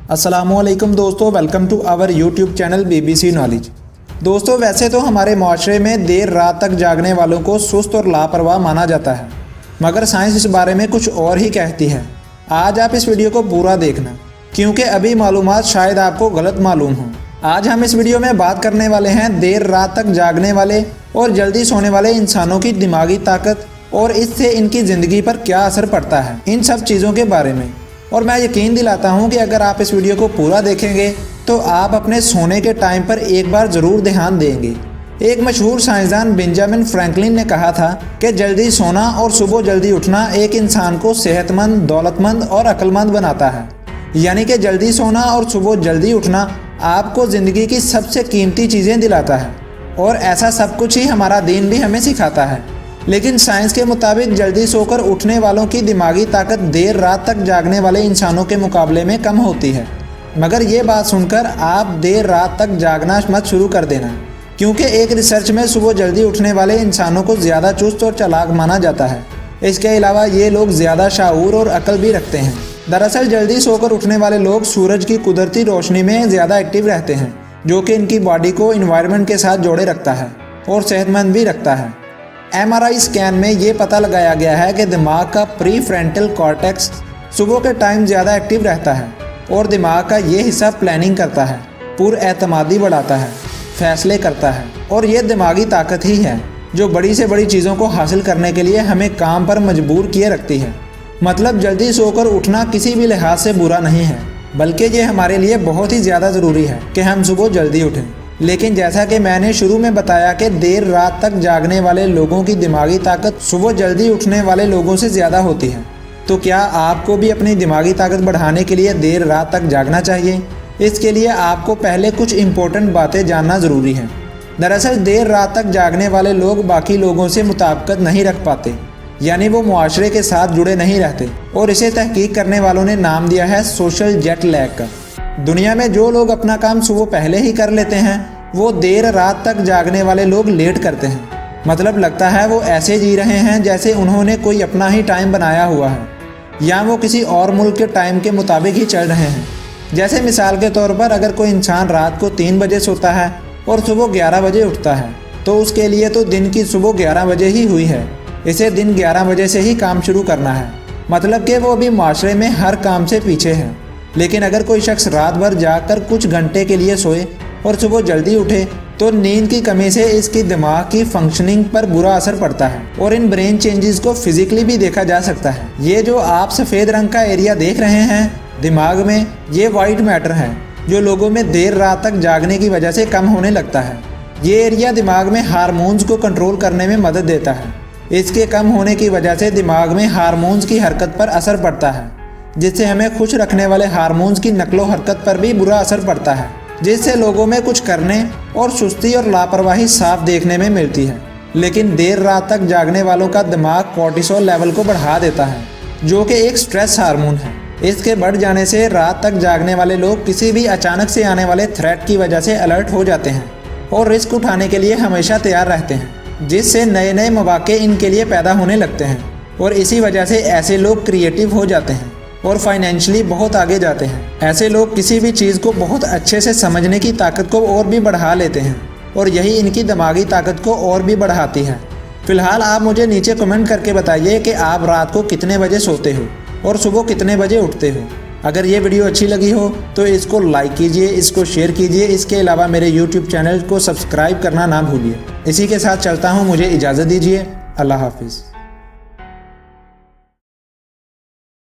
अस्सलामुअलैकुम दोस्तों, welcome to our YouTube channel BBC knowledge. दोस्तों, वैसे तो हमारे माशरे में देर रात तक जागने वालों को सुस्त और लापरवाह माना जाता है, मगर साइंस इस बारे में कुछ और ही कहती है। आज आप इस वीडियो को पूरा देखना, क्योंकि अभी मालूमात शायद आपको गलत मालूम हो। आज हम इस वीडियो में बात करने वाले हैं देर रात तक जागने वाले और जल्दी सोने वाले इंसानों की दिमागी ताकत और इससे इनकी ज़िंदगी पर क्या असर पड़ता है, इन सब चीज़ों के बारे में। और मैं यकीन दिलाता हूं कि अगर आप इस वीडियो को पूरा देखेंगे तो आप अपने सोने के टाइम पर एक बार ज़रूर ध्यान देंगे। एक मशहूर साइंसदान बेंजामिन फ्रैंकलिन ने कहा था कि जल्दी सोना और सुबह जल्दी उठना एक इंसान को सेहतमंद, दौलतमंद और अक्लमंद बनाता है। यानी कि जल्दी सोना और सुबह जल्दी उठना आपको ज़िंदगी की सबसे कीमती चीज़ें दिलाता है, और ऐसा सब कुछ ही हमारा दीन भी हमें सिखाता है। लेकिन साइंस के मुताबिक जल्दी सोकर उठने वालों की दिमागी ताकत देर रात तक जागने वाले इंसानों के मुकाबले में कम होती है। मगर ये बात सुनकर आप देर रात तक जागना मत शुरू कर देना, क्योंकि एक रिसर्च में सुबह जल्दी उठने वाले इंसानों को ज़्यादा चुस्त और चालाक माना जाता है। इसके अलावा ये लोग ज़्यादा शाऊर और अक्ल भी रखते हैं। दरअसल जल्दी सोकर उठने वाले लोग सूरज की कुदरती रोशनी में ज़्यादा एक्टिव रहते हैं, जो कि इनकी बॉडी को इन्वायरमेंट के साथ जोड़े रखता है और सेहतमंद भी रखता है। MRI स्कैन में ये पता लगाया गया है कि दिमाग का प्री फ्रंटल कॉर्टेक्स सुबह के टाइम ज़्यादा एक्टिव रहता है और दिमाग का ये हिस्सा प्लानिंग करता है, पुरएतमादी बढ़ाता है, फैसले करता है, और ये दिमागी ताकत ही है जो बड़ी से बड़ी चीज़ों को हासिल करने के लिए हमें काम पर मजबूर किए रखती है। मतलब जल्दी सोकर उठना किसी भी लिहाज से बुरा नहीं है, बल्कि ये हमारे लिए बहुत ही ज़्यादा ज़रूरी है कि हम सुबह जल्दी उठें। लेकिन जैसा कि मैंने शुरू में बताया कि देर रात तक जागने वाले लोगों की दिमागी ताकत सुबह जल्दी उठने वाले लोगों से ज़्यादा होती है। तो क्या आपको भी अपनी दिमागी ताकत बढ़ाने के लिए देर रात तक जागना चाहिए? इसके लिए आपको पहले कुछ इम्पोर्टेंट बातें जानना ज़रूरी है। दरअसल देर रात तक जागने वाले लोग बाकी लोगों से मुताबिकत नहीं रख पाते, यानी वो मुआशरे के साथ जुड़े नहीं रहते, और इसे तहकीक करने वालों ने नाम दिया है सोशल जेट लैग का। दुनिया में जो लोग अपना काम सुबह पहले ही कर लेते हैं, वो देर रात तक जागने वाले लोग लेट करते हैं। मतलब लगता है वो ऐसे जी रहे हैं जैसे उन्होंने कोई अपना ही टाइम बनाया हुआ है, या वो किसी और मुल्क के टाइम के मुताबिक ही चल रहे हैं। जैसे मिसाल के तौर पर अगर कोई इंसान रात को 3 बजे सोता है और सुबह 11 बजे उठता है, तो उसके लिए तो दिन की सुबह 11 बजे ही हुई है। इसे दिन 11 बजे से ही काम शुरू करना है, मतलब कि वो अभी माशरे में हर काम से पीछे है। लेकिन अगर कोई शख्स रात भर जागकर कुछ घंटे के लिए सोए और सुबह जल्दी उठे, तो नींद की कमी से इसकी दिमाग की फंक्शनिंग पर बुरा असर पड़ता है, और इन ब्रेन चेंजेस को फिजिकली भी देखा जा सकता है। ये जो आप सफ़ेद रंग का एरिया देख रहे हैं दिमाग में, ये वाइट मैटर है जो लोगों में देर रात तक जागने की वजह से कम होने लगता है। ये एरिया दिमाग में हार्मोन्स को कंट्रोल करने में मदद देता है। इसके कम होने की वजह से दिमाग में हार्मोन्स की हरकत पर असर पड़ता है, जिससे हमें खुश रखने वाले हार्मोन्स की नकलो हरकत पर भी बुरा असर पड़ता है, जिससे लोगों में कुछ करने और सुस्ती और लापरवाही साफ देखने में मिलती है। लेकिन देर रात तक जागने वालों का दिमाग कोर्टिसोल लेवल को बढ़ा देता है, जो कि एक स्ट्रेस हार्मोन है। इसके बढ़ जाने से रात तक जागने वाले लोग किसी भी अचानक से आने वाले थ्रेट की वजह से अलर्ट हो जाते हैं और रिस्क उठाने के लिए हमेशा तैयार रहते हैं, जिससे नए नए मौके इनके लिए पैदा होने लगते हैं। और इसी वजह से ऐसे लोग क्रिएटिव हो जाते हैं और फाइनेंशियली बहुत आगे जाते हैं। ऐसे लोग किसी भी चीज़ को बहुत अच्छे से समझने की ताकत को और भी बढ़ा लेते हैं, और यही इनकी दिमागी ताकत को और भी बढ़ाती है। फिलहाल आप मुझे नीचे कमेंट करके बताइए कि आप रात को कितने बजे सोते हो और सुबह कितने बजे उठते हो। अगर ये वीडियो अच्छी लगी हो तो इसको लाइक कीजिए, इसको शेयर कीजिए। इसके अलावा मेरे YouTube चैनल को सब्सक्राइब करना ना भूलिए। इसी के साथ चलता हूँ, मुझे इजाज़त दीजिए। अल्लाह हाफिज़।